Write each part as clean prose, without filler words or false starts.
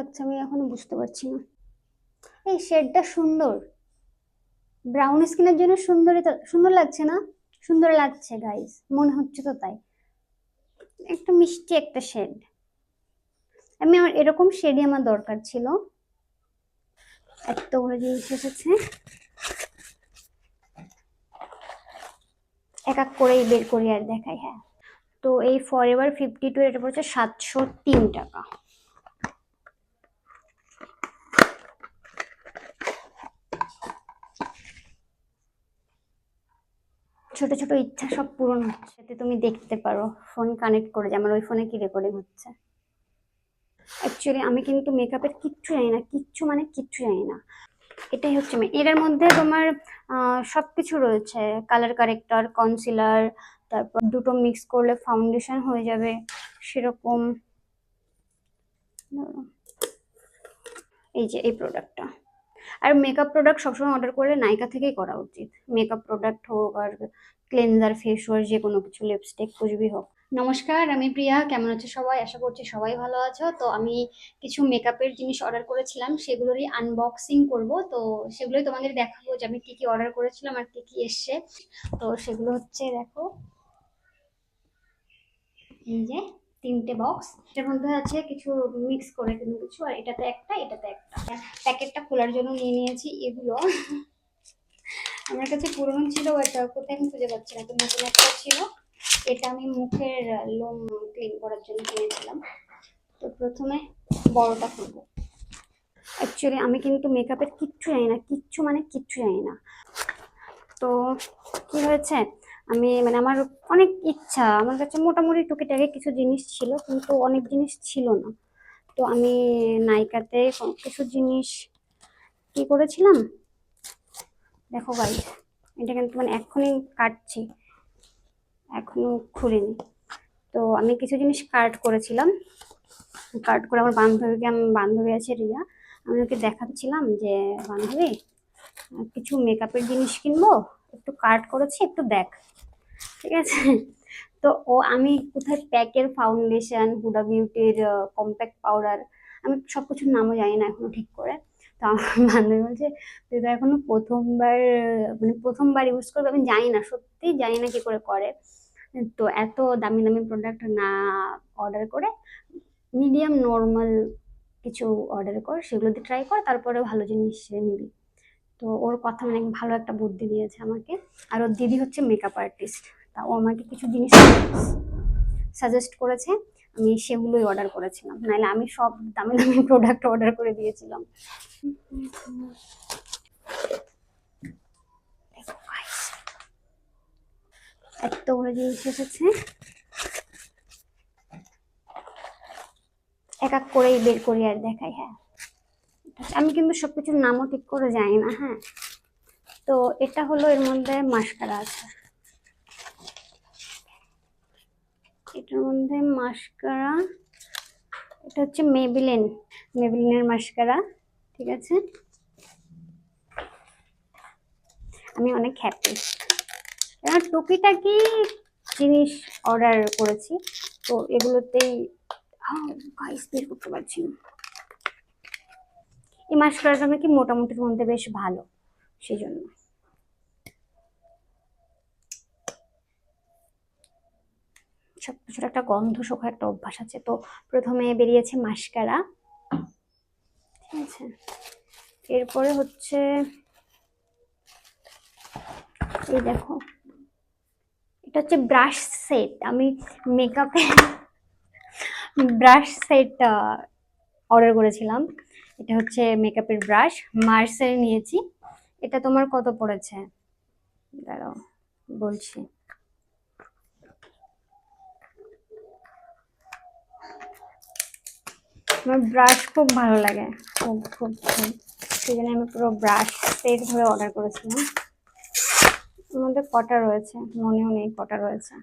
লাগছে আমি এখনো বুঝতে পারছি না। এই শেডটা সুন্দর, ব্রাউন স্কিনের জন্য সুন্দর লাগছে না? সুন্দর লাগছে গাইস, মনে হচ্ছে তো তাই। একটা মিষ্টি একটা শেড, আমার এরকম শেডই আমার দরকার ছিল। এতগুলো জিনিস এসেছে, এক এক করেই বের করি আর দেখাই। হ্যাঁ, তো এই ফরএভার 52 এটা পড়ছে 703 টাকা। ছোট ছোট ইচ্ছা সব পূরণ হচ্ছে, এতে তুমি দেখতে পারো ফোন কানেক্ট করে যে আমার ওই ফোনে কি রেকর্ডিং হচ্ছে। অ্যাকচুয়ালি আমি কিন্তু মেকআপের কিচ্ছু জানি না, কিচ্ছু মানে কিচ্ছু জানি না। এটাই হচ্ছে এর মধ্যে তোমার সবকিছু রয়েছে, কালার কারেক্টর, কনসিলার, তারপর দুটো মিক্স করলে ফাউন্ডেশন হয়ে যাবে সেরকম। এই যে এই প্রোডাক্টটা। আর মেকআপ প্রোডাক্ট সবসময় অর্ডার করলে নাইকা থেকেই করা উচিত, মেকআপ প্রোডাক্ট হোক আর ক্লেনজার, ফেস ওয়াশ, যে কোনো কিছু, লিপস্টিক, কুচবি হোক। নমস্কার, আমি প্রিয়া। কেমন আছো সবাই? আশা করছি সবাই ভালো আছো। তো আমি কিছু মেকআপের জিনিস অর্ডার করেছিলাম, সেগুলোরই আনবক্সিং করব। তো সেগুলোই তোমাদের দেখাবো যে আমি কি কি অর্ডার করেছিলাম আর কি কি এসছে। তো সেগুলো হচ্ছে, দেখো এই যে 3টে বক্স, এটার মধ্যে আছে কিছু মিক্স করে কোনো কিছু, আর এটাতে একটা, এটাতে একটা। প্যাকেটটা খোলার জন্য নিয়ে নিয়েছি এগুলো। আমার কাছে পুরনো ছিল, এটা কোথায় আমি খুঁজে পাচ্ছি না, তো নতুন একটা ছিল। এটা আমি মুখের লোম ক্লিন করার জন্য কিনেছিলাম। তো প্রথমে বড়টা খুলবো। অ্যাকচুয়ালি আমি কিন্তু মেকআপের কিচ্ছু জানি না, কিচ্ছু মানে কিচ্ছু জানি না। তো কি হয়েছে, আমি মানে আমার অনেক ইচ্ছা, আমার কাছে মোটামুটি টুকিটাকি কিছু জিনিস ছিল, কিন্তু অনেক জিনিস ছিল না। তো আমি নাইকাতে কিছু জিনিস কি করেছিলাম, দেখো গাইস, এটা কিন্তু মানে এখনই কাটছি, এখনো খুলিনি। তো আমি কিছু জিনিস কার্ড করেছিলাম, কার্ড করে আমার বান্ধবীকে, আমার বান্ধবী আছে রিয়া, আমি ওকে দেখাচ্ছিলাম যে বান্ধবী কিছু মেকআপের জিনিস কিনবো, একটু কার্ড করেছি, একটু দেখ। ঠিক আছে, তো আমি কোথায় প্যাকের ফাউন্ডেশন, হুডা বিউটির কম্প্যাক্ট পাউডার, আমি সবকিছুর নামও জানি না এখনো ঠিক করে। তো আমার বান্ধবী বলছে তুই তো এখনো প্রথমবার, মানে প্রথমবার ইউজ করবে, আমি জানি না, সত্যি জানি না কি করে করে। তো এত দামি দামি প্রোডাক্ট না অর্ডার করে মিডিয়াম নর্মাল কিছু অর্ডার কর, সেগুলোতে ট্রাই কর, তারপরে ভালো জিনিস নিবি। তো ওর কথা মানে ভালো একটা বুদ্ধি দিয়েছে আমাকে। আর ওর দিদি হচ্ছে মেকআপ আর্টিস্ট, তা ও আমাকে কিছু জিনিস সাজেস্ট করেছে, আমি সেগুলোই অর্ডার করেছিলাম, নাহলে আমি সব দামি দামি প্রোডাক্ট অর্ডার করে দিয়েছিলাম। এতগুলো জিনিস এসেছে, এক এক করেই বের করি আর দেখাই। হ্যাঁ, আমি কিন্তু সবকিছুর নামও ঠিক করে জানি না। হ্যাঁ, তো এটা হলো, এর মধ্যে মাস্কারা আছে, এটার মধ্যে মাস্কারা, এটা হচ্ছে মেবিলিনের মাস্কারা। ঠিক আছে, আমি অনেক হ্যাপি, এবার টুকিটাকি জিনিস অর্ডার করেছি, তো এগুলোতেই গাইস বের করতে পারছি না। এই মাস্কারাটা নাকি মোটামুটির মধ্যে বেশ ভালো, সেই জন্য। সব কিছুর একটা গন্ধ শোকা একটা অভ্যাস আছে। তো প্রথমে বেরিয়েছে মাস্কারা, ঠিক আছে, এরপরে হচ্ছে এই দেখো, এটা হচ্ছে ব্রাশ সেট। আমি মেকআপে ব্রাশ সেট অর্ডার করেছিলাম। এটা হচ্ছে মেকআপের ব্রাশ, মার্সের নিয়েছি। এটা তোমার কত পড়েছে দাঁড়াও বলছি, আমার ব্রাশ খুব ভালো লাগে, খুব খুব খুব, সেই জন্য আমি পুরো ব্রাশ সেট ধরে অর্ডার করেছিলাম। এর মধ্যে কটা রয়েছে মনেও নেই, কটা রয়েছে।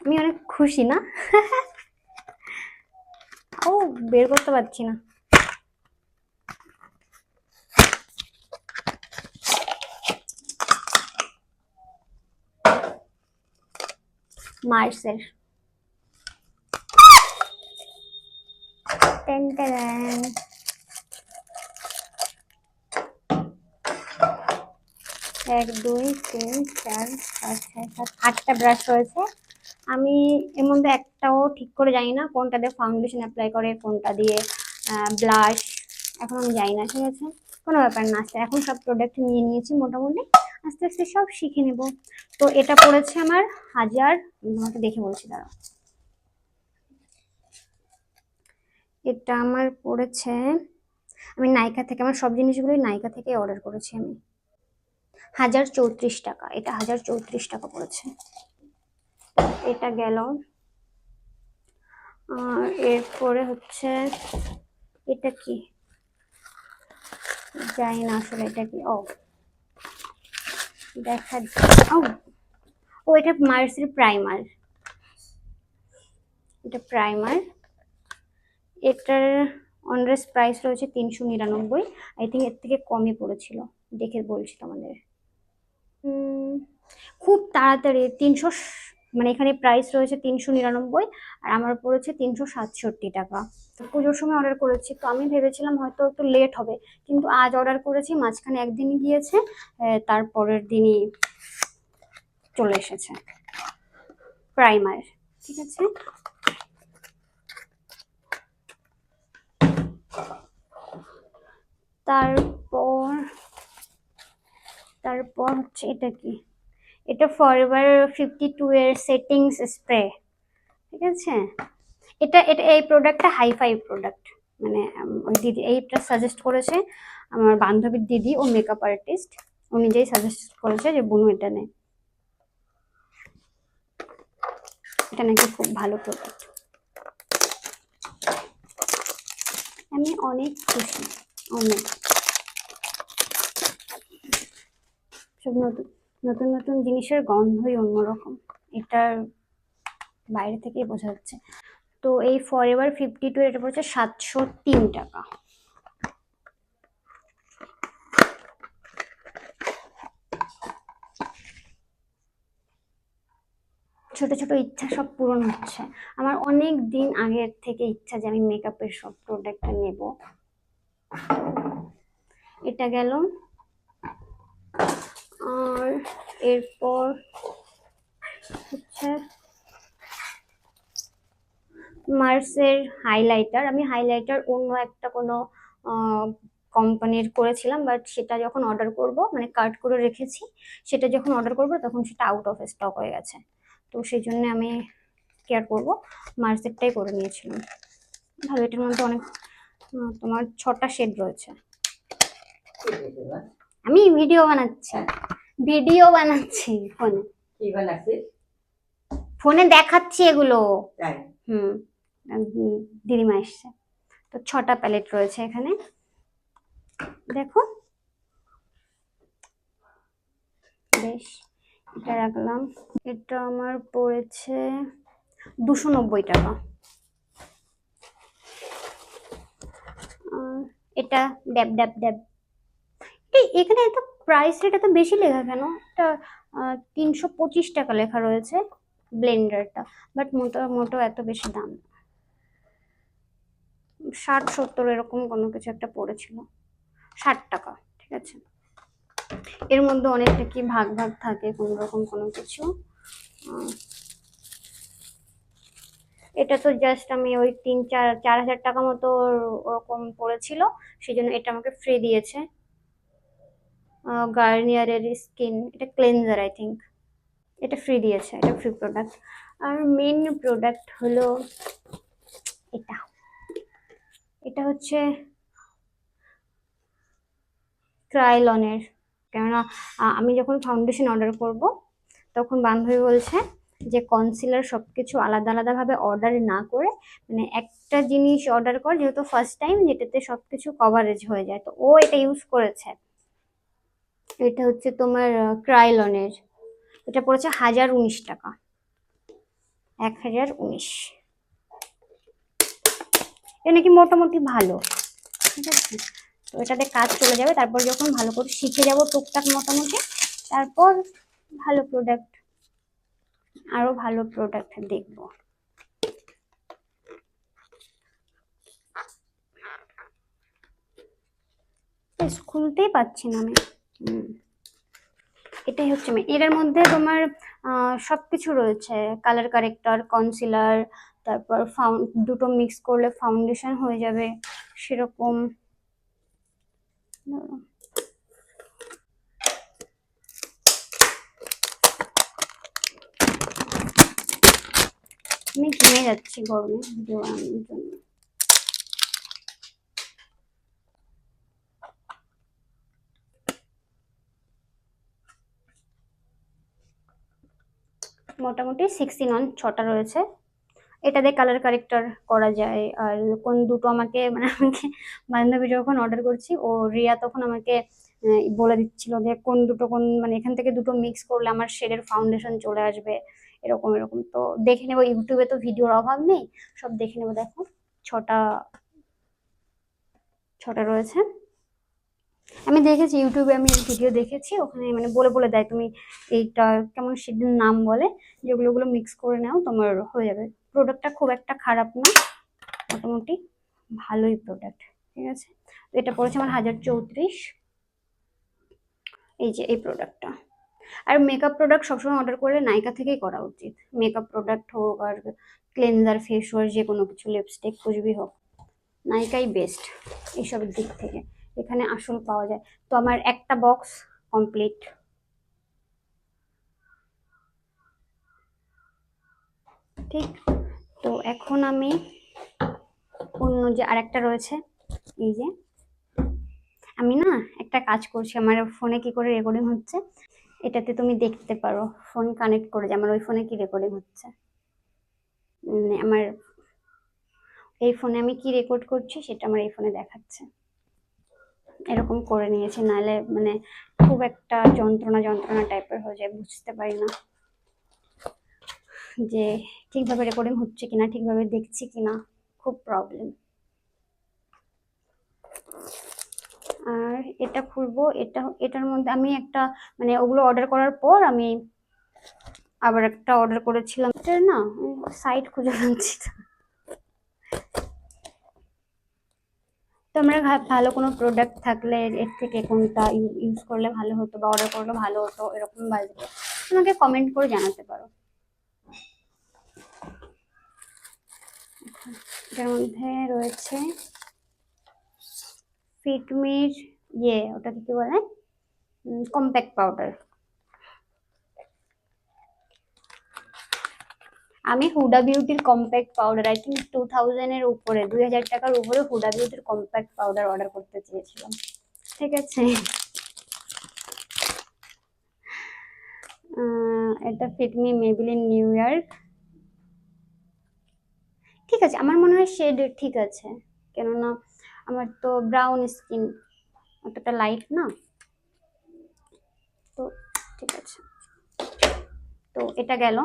আমি অনেক খুশি না? ও বের করতে পারছি না। মার্সের টেন টেন। 1 2 3 4 5 6 7 8টা ব্রাশ রয়েছে। আমি এর মধ্যে একটাও ঠিক করে জানি না কোনটা দিয়ে ফাউন্ডেশন অ্যাপ্লাই করে, কোনটা দিয়ে ব্লাশ, এখন আমি জানি না। ঠিক আছে, কোনো ব্যাপার না। আস্তে এখন সব প্রোডাক্ট নিয়ে নিয়েছি মোটামুটি, আস্তে আস্তে সব শিখে নেব। তো এটা পড়েছে আমার 1000, তোমাকে দেখে বলছি দাঁড়াও। এটা আমার পড়েছে, আমি নাইকা থেকে, আমার সব জিনিসগুলোই নাইকা থেকে অর্ডার করেছি আমি, 1034 টাকা। এটা 1034 টাকা পড়েছে। এটা গেল। আর এরপরে হচ্ছে এটা কি জানি না আসলে এটা কি। ও দেখা, ও এটা মার্সের প্রাইমার। এটা প্রাইমার, এটার অনরেস প্রাইস রয়েছে 399। আই থিঙ্ক এর থেকে কমই পড়েছিল, দেখে বলছি তোমাদের। খুব তাড়াতাড়ি 300, মানে এখানে প্রাইস রয়েছে 399 আর আমার পড়েছে 367 টাকা। পুজোর সময় অর্ডার করেছি, তো আমি ভেবেছিলাম হয়তো একটু লেট হবে, কিন্তু আজ অর্ডার করেছি, মাঝখানে একদিনই গিয়েছে, তারপরের দিনই চলে এসেছে প্রাইমার। ঠিক আছে, তারপর তারপর হচ্ছে এটা কি, এটা ফরএভার 52 এর সেটিংস স্প্রে। ঠিক আছে, এটা এটা এই প্রোডাক্টটা হাইফাই প্রোডাক্ট, মানে ওই দিদি এইটা সাজেস্ট করেছে, আমার বান্ধবীর দিদি, ও মেকআপ আর্টিস্ট, ও নিজেই সাজেস্ট করেছে যে বুনু এটা নে, এটা নাকি খুব ভালো প্রোডাক্ট। আমি অনেক খুশি, অনেক। সব নতুন নতুন নতুন জিনিসের গন্ধই অন্যরকম, এটার বাইরে থেকেই বোঝা যাচ্ছে। তো এই ফরএভার 52 এটা পড়ছে 703 টাকা। ছোট ছোট ইচ্ছা সব পূরণ হচ্ছে। আমার অনেক দিন আগের থেকে ইচ্ছা যে আমি মেকআপের সব প্রোডাক্ট নেব। এটা গেল। আর এরপর হচ্ছে মার্সের হাইলাইটার। আমি হাইলাইটার অন্য একটা কোনো কোম্পানির করেছিলাম, বাট সেটা যখন অর্ডার করব, মানে কার্ট করে রেখেছি, সেটা যখন অর্ডার করব তখন সেটা আউট অফ স্টক হয়ে গেছে। তো সেই জন্য আমি কেয়ার করব, মার্সেরটাই করে নিয়েছিলাম। ভালো, এটার মধ্যে অনেক তোমার 6টা শেড রয়েছে। আমি ভিডিও বানাচ্ছি ফোনে। কি বানাচ্ছিস? ফোনে দেখাচ্ছি এগুলো। হুম, দিদিমা এসছে। তো 6টা প্যালেট রয়েছে এখানে, দেখো। বেশ, এটা রাখলাম। এটা আমার পড়েছে 290 টাকা। এটা ড্যাব ড্যাব ড্যাব। এখানে এত প্রাইস রেট এত বেশি লেখা কেন? এটা 325 টাকা লেখা রয়েছে ব্লেন্ডারটা, বাট মোটো এত বেশি দাম, 60-70 এরকম কোনো কিছু একটা পড়েছিল, 60 টাকা। ঠিক আছে, এর মধ্যে অনেকটা কি ভাগ ভাগ থাকে, কোন রকম কোনো কিছু। এটা তো জাস্ট আমি ওই 3-4 হাজার টাকা মতো ওরকম পড়েছিল, সেই জন্য এটা আমাকে ফ্রি দিয়েছে। গার্নিয়ারের স্কিন, এটা ক্লেনজার আই থিঙ্ক, এটা ফ্রি দিয়েছে, এটা ফ্রি প্রোডাক্ট। আর মেন প্রোডাক্ট হলো এটা। এটা হচ্ছে ক্রাইলনের, কেননা আমি যখন ফাউন্ডেশন অর্ডার করব তখন বান্ধবী বলছে যে কনসিলার সবকিছু আলাদা আলাদা ভাবে অর্ডার না করে, মানে একটা জিনিস অর্ডার কর, যেহেতু ফার্স্ট টাইম, যেটাতে সবকিছু কভারেজ হয়ে যায়। তো ও এটা ইউজ করেছে। এটা হচ্ছে তোমার ক্রাইলনের, এটা পড়েছে 1019 টাকা, 1019। এটা নাকি মোটামুটি ভালো। ঠিক আছে, তো এটাতে কাজ চলে যাবে, তারপর যখন ভালো করে শিখে যাব টুকটাক মোটামুটি, তারপর ভালো প্রোডাক্ট, আরো ভালো প্রোডাক্ট দেখবো। খুলতেই পাচ্ছি না আমি। এটাই হচ্ছে এটার মধ্যে তোমার সবকিছু রয়েছে, কালার কারেক্টর, কনসিলার, তারপর দুটো মিক্স করলে ফাউন্ডেশন হয়ে যাবে সেরকম। আমি ঘেমে যাচ্ছি গরমে ভিডিও বানানোর জন্য। মোটামুটি 16 ছটা রয়েছে। এটা দিয়ে কালার কারেক্টর করা যায়। আর কোন দুটো আমাকে বান্ধবী যখন অর্ডার করছি, ও রিয়া তখন আমাকে বলে দিচ্ছিল যে কোন দুটো এখান থেকে দুটো মিক্স করলে আমার শেডের ফাউন্ডেশন চলে আসবে, এরকম এরকম। তো দেখে নেবো, ইউটিউবে তো ভিডিওর অভাব নেই, সব দেখে নেবো। দেখো ছটা ছটা রয়েছে। আমি দেখেছি ইউটিউবে, আমি ভিডিও দেখেছি, ওখানে বলে বলে দেয় তুমি এইটা কেমন শেডের নাম বলে, যেগুলো ওগুলো মিক্স করে নাও তোমার হয়ে যাবে। প্রোডাক্টটা খুব একটা খারাপ না, মোটামুটি ভালোই প্রোডাক্ট। ঠিক আছে, এটা পড়েছে আমার 1034। এই যে এই প্রোডাক্টটা। আর মেকআপ প্রোডাক্ট সবসময় অর্ডার করলে নাইকা থেকেই করা উচিত। মেকআপ প্রোডাক্ট হোক আর ক্লেনজার, ফেস ওয়াশ, যে কোনো কিছু, লিপস্টিক, কুচবি হোক, নাইকাই বেস্ট এইসবের দিক থেকে। এখানে আসল পাওয়া যায়। তো আমার একটা বক্স কমপ্লিট। ঠিক, তো এখন আমি অন্য যে আরেকটা রয়েছে, এই যে আমি না একটা কাজ করছি, আমার ফোনে কি করে রেকর্ডিং হচ্ছে এটাতে তুমি দেখতে পারো। ফোন কানেক্ট করে যে আমার ওই ফোনে কি রেকর্ডিং হচ্ছে, আমার এই ফোনে আমি কি রেকর্ড করছি সেটা আমার এই ফোনে দেখাচ্ছে। এরকম করে নিয়েছি, নাহলে খুব একটা যন্ত্রণা যন্ত্রণা টাইপের হয়ে যায়, বুঝতে পারি না যে ঠিকভাবে রেকর্ডিং হচ্ছে কিনা, ঠিকভাবে দেখছি কিনা, খুব প্রবলেম। আর এটা খুলবো, এটার মধ্যে আমি একটা ওগুলো অর্ডার করার পর আমি আবার একটা অর্ডার করেছিলাম, এটার না সাইট খুঁজে পাচ্ছি। তোমরা ভালো কোনো প্রোডাক্ট থাকলে এর থেকে কোনটা ইউজ করলে ভালো হতো বা অর্ডার করলে ভালো হতো এরকম বাজবে, তোমাকে কমেন্ট করে জানাতে পারো। এটার মধ্যে রয়েছে ফিটমির ওটাকে কি বলে, কম্প্যাক্ট পাউডার। আমি হুডা বিউটির কম্প্যাক্ট পাউডার, আই থিঙ্ক 2000 এর উপরে, 2000 টাকার উপরে হুডা বিউটির কম্প্যাক্ট পাউডার অর্ডার করতে চেয়েছিলাম। ঠিক আছে, এটা ফিটমি মেবিলিন নিউ ইয়র্ক। ঠিক আছে, আমার মনে হয় শেড ঠিক আছে, কেননা আমার তো ব্রাউন স্কিন, অতটা লাইট না, তো ঠিক আছে। তো এটা গেল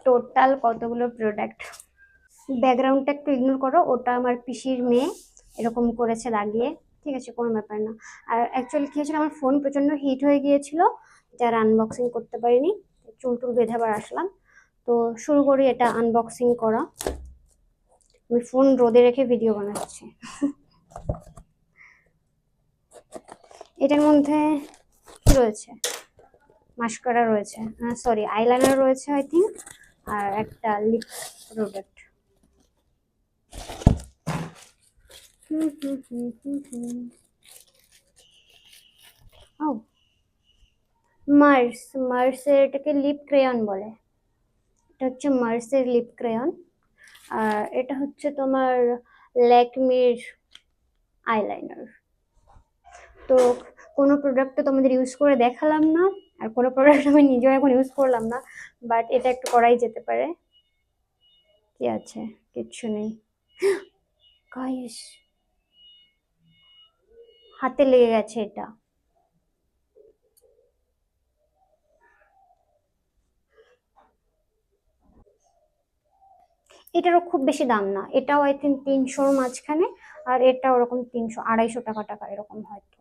টোটাল কতগুলো প্রোডাক্ট। ব্যাকগ্রাউন্ডটা একটু ইগনোর করো, ওটা আমার পিসির মেয়ে এরকম করেছে লাগিয়ে, ঠিক আছে, কোনো ব্যাপার না। আর অ্যাকচুয়ালি কি হয়েছিল, আমার ফোন প্রচন্ড হিট হয়ে গিয়েছিল, যার আনবক্সিং করতে পারিনি, চুল টুল বেঁধে আবার আসলাম। তো শুরু করি এটা আনবক্সিং করা। আমি ফোন রোদে রেখে ভিডিও বানাচ্ছি। এটার মধ্যে কি রয়েছে, মাস্কারা রয়েছে, সরি আইলাইনার রয়েছে আই থিঙ্ক, আর একটা লিপ প্রোডাক্ট। ও মার্সের, এটাকে লিপ ক্রেয়ন বলে, এটা হচ্ছে মার্সের লিপ ক্রেয়ন। আর এটা হচ্ছে তোমার ল্যাকমির আইলাইনার। তো কোনো প্রোডাক্ট তো তোমাদের ইউজ করে দেখালাম না, আর কোনো প্রোডাক্ট আমি নিজেও এখন ইউজ করলাম না, বাট এটা একটু করাই যেতে পারে। কি আছে, কিচ্ছু নেই গাইস, হাতে লেগে গেছে এটা। এটারও খুব বেশি দাম না, এটাও আই থিঙ্ক 300-র মাঝখানে, আর এটা ওরকম 300-250 টাকা এরকম হয়তো,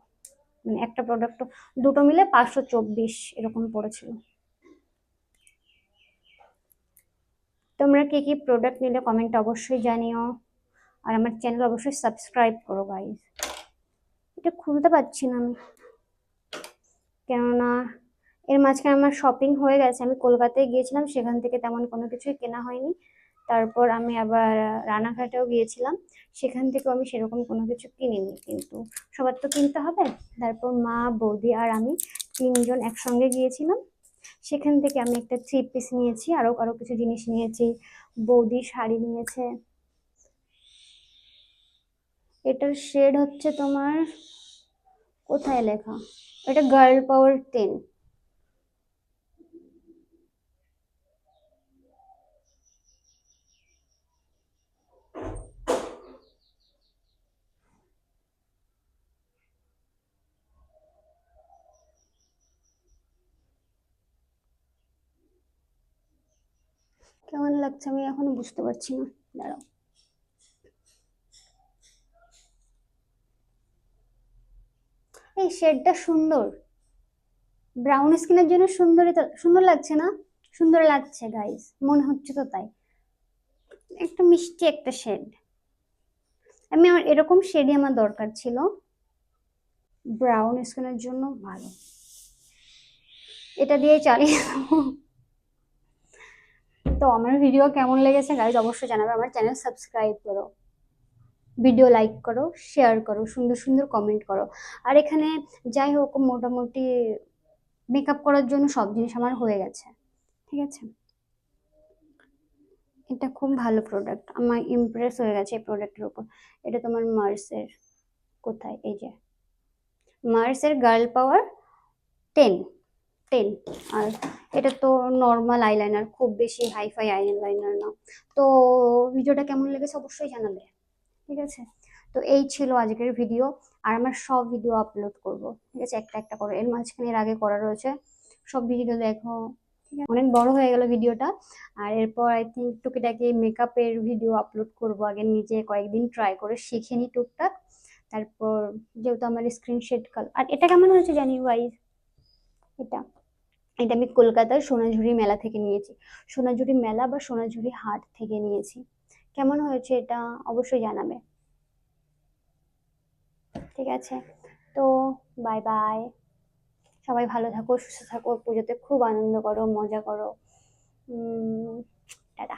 একটা প্রোডাক্ট, দুটো মিলে 524 এরকম পড়েছিল। তোমরা কি কি প্রোডাক্ট নিলে কমেন্ট অবশ্যই জানিও, আর আমার চ্যানেল অবশ্যই সাবস্ক্রাইব করো গাইস। এটা খুলতে পারছি না আমি, কেননা এর মাঝখানে আমার শপিং হয়ে গেছে। আমি কলকাতায় গিয়েছিলাম, সেখান থেকে তেমন কোনো কিছুই কেনা হয়নি। তারপর আমি আবার রানাঘাটেও গিয়েছিলাম, সেখান থেকেও আমি সেরকম কোনো কিছু কিনিনি, কিন্তু সবার তো কিনতে হবে। তারপর মা, বৌদি আর আমি তিনজন একসঙ্গে গিয়েছিলাম, সেখান থেকে আমি একটা 3 পিস নিয়েছি, আরো আরো কিছু জিনিস নিয়েছি। বৌদি শাড়ি নিয়েছে। এটার শেড হচ্ছে তোমার, কোথায় লেখা, এটা গার্ল পাওয়ার 10। কেমন লাগছে আমি এখনো বুঝতে পারছি না, দাঁড়াও। এই শেডটা সুন্দর, ব্রাউন স্কিনের জন্য সুন্দরই তো, সুন্দর লাগছে না? সুন্দর লাগছে গাইস, মনে হচ্ছে তো তাই। একটা মিষ্টি একটা শেড, আমার এরকম শেডই আমার দরকার ছিল, ব্রাউন স্কিনের জন্য ভালো। এটা দিয়ে চালিয়ে দেবো। তো আমার ভিডিও কেমন লেগেছে গাইজ অবশ্যই জানাবে, আমার চ্যানেল সাবস্ক্রাইব করো, ভিডিও লাইক করো, শেয়ার করো, সুন্দর সুন্দর কমেন্ট করো। আর এখানে যাই হোক মোটামুটি মেকআপ করার জন্য সব জিনিস আমার হয়ে গেছে, ঠিক আছে। এটা খুব ভালো প্রোডাক্ট, আমার ইমপ্রেস হয়ে গেছে এই প্রোডাক্টের উপর। এটা তোমার মার্সের, কোথায়, এই যে মার্সের গার্ল পাওয়ার 10, 10। আর এটা তো নর্মাল আইলাইনার, খুব বেশি হাইফাই আইলাইনার না। তো ভিডিওটা কেমন লেগেছে অবশ্যই জানাবে, ঠিক আছে। তো এই ছিল আজকের ভিডিও, আর আমার সব ভিডিও আপলোড করব, ঠিক আছে, একটা একটা করে। এর মাঝখানে এর আগে করা রয়েছে, সব ভিডিও দেখো, ঠিক আছে। অনেক বড় হয়ে গেল ভিডিওটা, আর এরপর আই থিঙ্ক টুকিটাকি মেকআপের ভিডিও আপলোড করব। আগে নিজে কয়েকদিন ট্রাই করে শিখে নি টুকটাক, তারপর যেহেতু আমার স্ক্রিন শেড কালার। আর এটা কেমন হয়েছে জানি গাইস, এটা এটা আমি কলকাতার সোনাঝুরি মেলা থেকে নিয়েছি, সোনাঝুরি মেলা বা সোনাঝুরি হাট থেকে নিয়েছি। কেমন হয়েছে এটা অবশ্যই জানাবে, ঠিক আছে। তো বাই বাই, সবাই ভালো থাকো, সুস্থ থাকো, পুজোতে খুব আনন্দ করো, মজা করো। টাটা।